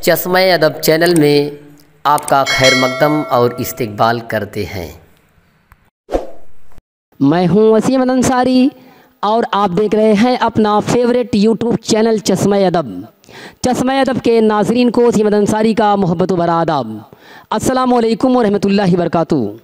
चश्मे अदब चैनल में आपका खैर मकदम और इस्तकबाल करते हैं। मैं हूं वसीम अंसारी और आप देख रहे हैं अपना फेवरेट यूट्यूब चैनल चश्मे अदब। चश्मे अदब के नाजरीन को वसीम अंसारी का मोहब्बत भरा आदाब। अस्सलाम वालेकुम व रहमतुल्लाहि व बरकातुहू।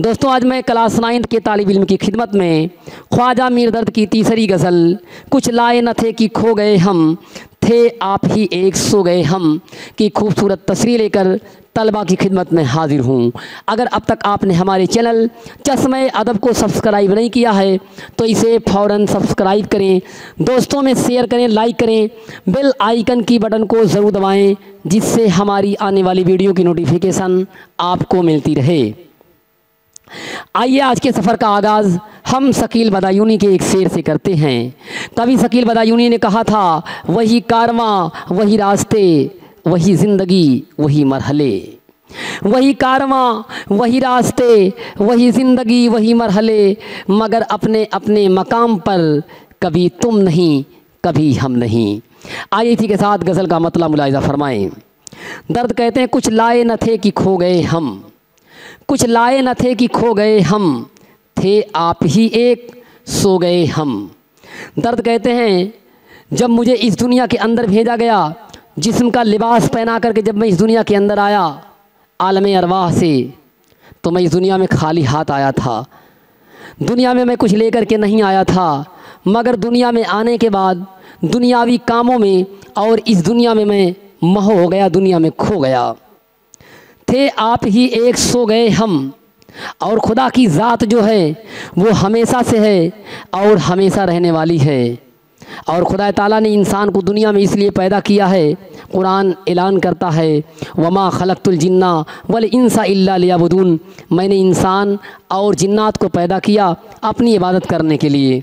दोस्तों, आज मैं क्लास 9 के तालिब इल्म की खिदमत में ख्वाजा मीर दर्द की तीसरी गज़ल कुछ लाए न थे कि खो गए हम, थे आप ही एक सो गए हम की खूबसूरत तस्वीर लेकर तलबा की खिदमत में हाजिर हूँ। अगर अब तक आपने हमारे चैनल चश्मे अदब को सब्सक्राइब नहीं किया है तो इसे फ़ौरन सब्सक्राइब करें, दोस्तों में शेयर करें, लाइक करें, बेल आइकन की बटन को ज़रूर दबाएं जिससे हमारी आने वाली वीडियो की नोटिफिकेशन आपको मिलती रहे। आइए आज के सफ़र का आगाज़ हम शकील बदायूनी के एक शेर से करते हैं। कवि शकील बदायूनी ने कहा था, वही कारवां वही रास्ते, वही ज़िंदगी वही मरहले। वही कारवां वही रास्ते, वही ज़िंदगी वही मरहले, मगर अपने अपने मकाम पर कभी तुम नहीं कभी हम नहीं। आइए इसी के साथ गज़ल का मतलब मुलाहिज़ा फरमाएं। दर्द कहते हैं, कुछ लाए न थे कि खो गए हम, कुछ लाए न थे कि खो गए हम, थे आप ही एक सो गए हम। दर्द कहते हैं, जब मुझे इस दुनिया के अंदर भेजा गया, जिस्म का लिबास पहना करके जब मैं इस दुनिया के अंदर आया आलम अरवाह से, तो मैं इस दुनिया में खाली हाथ आया था। दुनिया में मैं कुछ लेकर के नहीं आया था, मगर दुनिया में आने के बाद दुनियावी कामों में और इस दुनिया में मैं मोह हो गया, दुनिया में खो गया। थे आप ही एक सो गए हम, और खुदा की ज़ात जो है वो हमेशा से है और हमेशा रहने वाली है। और खुदा ताला ने इंसान को दुनिया में इसलिए पैदा किया है, कुरान ऐलान करता है, वमा खलक़तुल जिन्ना वल इंसा इल्ला लियअबुदून, मैंने इंसान और जिन्नात को पैदा किया अपनी इबादत करने के लिए।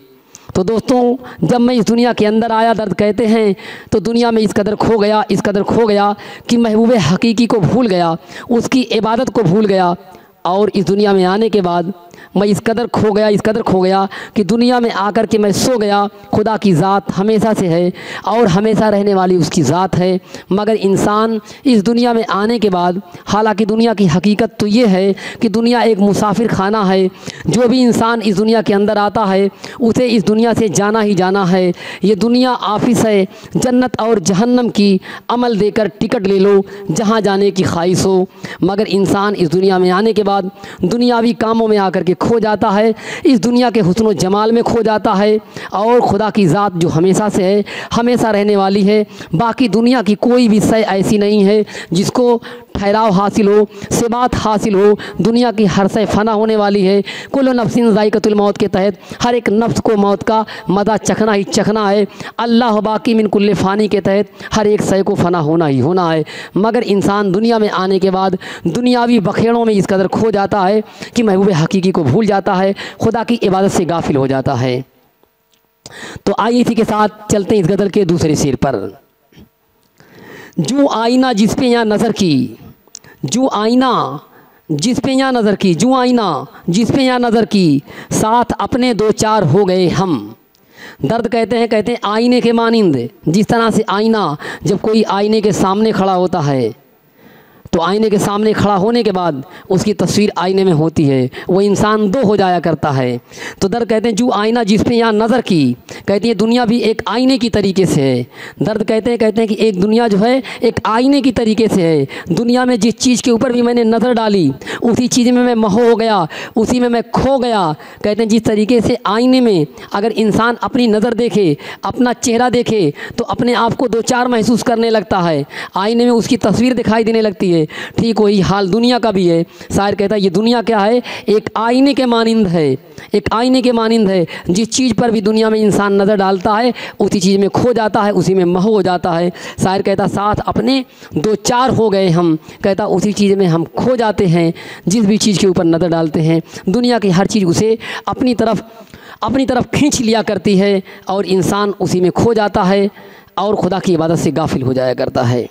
तो दोस्तों, जब मैं इस दुनिया के अंदर आया, दर्द कहते हैं, तो दुनिया में इस कदर खो गया, इस कदर खो गया कि महबूब हकीकी को भूल गया, उसकी इबादत को भूल गया। और इस दुनिया में आने के बाद मैं इस कदर खो गया, इस कदर खो गया कि दुनिया में आकर के मैं सो गया। खुदा की ज़ात हमेशा से है और हमेशा रहने वाली उसकी ज़ात है, मगर इंसान इस दुनिया में आने के बाद, हालांकि दुनिया की हकीकत तो ये है कि दुनिया एक मुसाफिर खाना है। जो भी इंसान इस दुनिया के अंदर आता है उसे इस दुनिया से जाना ही जाना है। ये दुनिया ऑफिस है, जन्नत और जहन्नम की अमल देकर टिकट ले लो जहाँ जाने की ख्वाहिश हो। मगर इंसान इस दुनिया में आने के बाद दुनियावी कामों में आकर के खो जाता है, इस दुनिया के हुस्न व जमाल में खो जाता है। और खुदा की ज़ात जो हमेशा से है, हमेशा रहने वाली है, बाकी दुनिया की कोई भी शय ऐसी नहीं है जिसको ठहराव हासिल हो, सिबात हासिल हो। दुनिया की हर शय फ़ना होने वाली है। कुल्लु नफ्सिन ज़ाइक़तुल मौत के तहत हर एक नफ्स को मौत का मज़ा चखना ही चखना है। अल्लाह बाकी मिन कुल्ले फ़ानी के तहत हर एक शय को फ़ना होना ही होना है। मगर इंसान दुनिया में आने के बाद दुनियावी बखेड़ों में इस कदर खो जाता है कि महबूब हकीकी को भूल जाता है, खुदा की इबादत से गाफिल हो जाता है। तो आइए इसी के साथ चलते हैं इस गज़ल के दूसरे शेर पर। जो आईना जिस पे यहाँ नज़र की, जो आईना जिस पे यहाँ नज़र की, जो आईना जिस पे यहाँ नज़र की, साथ अपने दो चार हो गए हम। दर्द कहते हैं आईने के मानिंद, जिस तरह से आईना जब कोई आईने के सामने खड़ा होता है तो आईने के सामने खड़ा होने के बाद उसकी तस्वीर आईने में होती है, वो इंसान दो हो जाया करता है। तो दर्द कहते हैं, जो आईना जिस पे यहाँ नज़र की, कहती है दुनिया भी एक आईने की तरीके से है। दर्द कहते हैं कि एक दुनिया जो है एक आईने की तरीके से है। दुनिया में जिस चीज़ के ऊपर भी मैंने नज़र डाली उसी चीज़ में मैं मोह हो गया, उसी में मैं खो गया। कहते हैं जिस तरीके से आईने में अगर इंसान अपनी नज़र देखे, अपना चेहरा देखे तो अपने आप को दो चार महसूस करने लगता है, आईने में उसकी तस्वीर दिखाई देने लगती है। ठीक वही हाल दुनिया का भी है। शायर कहता है ये दुनिया क्या है, एक आईने के मानिंद है, एक आईने के मानिंद है। जिस चीज़ पर भी दुनिया में इंसान नज़र डालता है उसी चीज़ में खो जाता है, उसी में मोह हो जाता है। शायर कहता साथ अपने दो चार हो गए हम, कहता उसी चीज़ में हम खो जाते हैं जिस भी चीज़ के ऊपर नज़र डालते हैं। दुनिया की हर चीज़ उसे अपनी तरफ खींच लिया करती है और इंसान उसी में खो जाता है और खुदा की इबादत से गाफिल हो जाया करता है।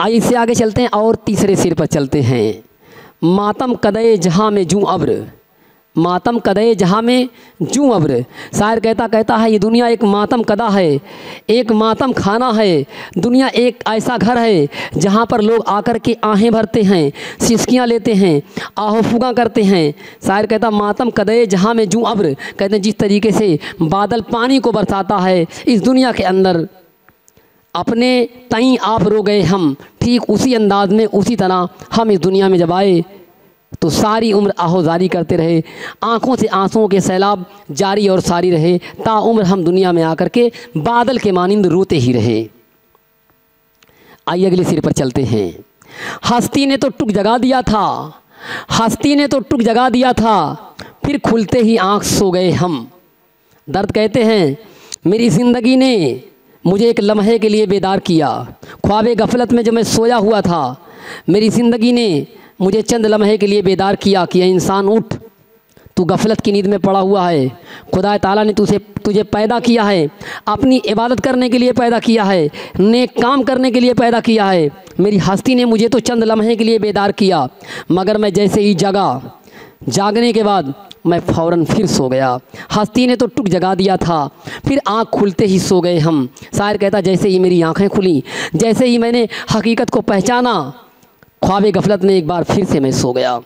आइए इससे आगे चलते हैं और तीसरे शेर पर चलते हैं। मातम कदे जहाँ में जूँ अब्र, मातम कदे जहाँ में जूं अब्र। शायर कहता है ये दुनिया एक मातम कदा है, एक मातम खाना है। दुनिया एक ऐसा घर है जहाँ पर लोग आकर के आहें भरते हैं, सिसकियाँ लेते हैं, आहो फुगा करते हैं। शायर कहता मातम कदे जहाँ में जूं अब्र। कहते हैं जिस तरीके से बादल पानी को बरसाता है इस दुनिया के अंदर, अपने तई आप रो गए हम, ठीक उसी अंदाज में उसी तरह हम इस दुनिया में जब आए तो सारी उम्र आहोजारी करते रहे, आँखों से आंसुओं के सैलाब जारी और सारी रहे, ताउम्र हम दुनिया में आकर के बादल के मानिंद रोते ही रहे। आइए अगले सिर पर चलते हैं। हस्ती ने तो टुक जगा दिया था, हस्ती ने तो टुक जगा दिया था, फिर खुलते ही आँख सो गए हम। दर्द कहते हैं मेरी ज़िंदगी ने मुझे एक लम्हे के लिए बेदार किया, ख्वाबे गफलत में जो मैं सोया हुआ था, मेरी ज़िंदगी ने मुझे चंद लम्हे के लिए बेदार किया कि इंसान उठ, तू गफलत की नींद में पड़ा हुआ है। खुदा ताला ने तुझे पैदा किया है, अपनी इबादत करने के लिए पैदा किया है, नेक काम करने के लिए पैदा किया है। मेरी हस्ती ने मुझे तो चंद लम्हे के लिए बेदार किया, मगर मैं जैसे ही जगा, जागने के बाद मैं फ़ौरन फिर सो गया। हस्ती ने तो टुक जगा दिया था, फिर आँख खुलते ही सो गए हम। शायर कहता जैसे ही मेरी आँखें खुली, जैसे ही मैंने हकीकत को पहचाना, ख्वाबे गफलत में एक बार फिर से मैं सो गया।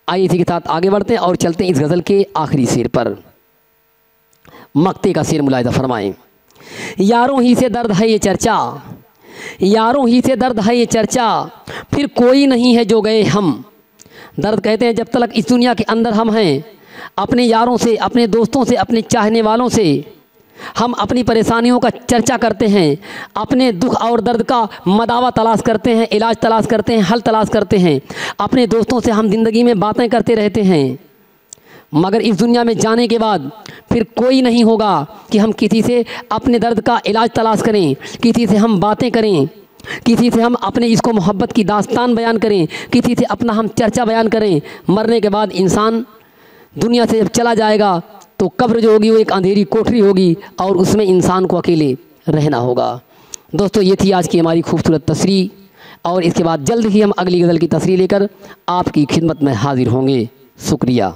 आइए इसी के साथ आगे बढ़ते हैं और चलते हैं इस गज़ल के आखिरी शेर पर। मक्ते का शेर मुलाहिज़ा फरमाएं। यारों ही से दर्द है ये चर्चा, यारों ही से दर्द है ये चर्चा, फिर कोई नहीं है जो गए हम। दर्द कहते हैं जब तक इस दुनिया के अंदर हम हैं, अपने यारों से, अपने दोस्तों से, अपने चाहने वालों से हम अपनी परेशानियों का चर्चा करते हैं, अपने दुख और दर्द का मदावा तलाश करते हैं, इलाज तलाश करते हैं, हल तलाश करते हैं। अपने दोस्तों से हम ज़िंदगी में बातें करते रहते हैं, मगर इस दुनिया में जाने के बाद फिर कोई नहीं होगा कि हम किसी से अपने दर्द का इलाज तलाश करें, किसी से हम बातें करें, किसी से हम अपने इसको मोहब्बत की दास्तान बयान करें, किसी से अपना हम चर्चा बयान करें। मरने के बाद इंसान दुनिया से जब चला जाएगा तो कब्र जो होगी वो एक अंधेरी कोठरी होगी और उसमें इंसान को अकेले रहना होगा। दोस्तों ये थी आज की हमारी खूबसूरत तस्रीह और इसके बाद जल्द ही हम अगली गज़ल की तस्रीह लेकर आपकी खिदमत में हाजिर होंगे। शुक्रिया।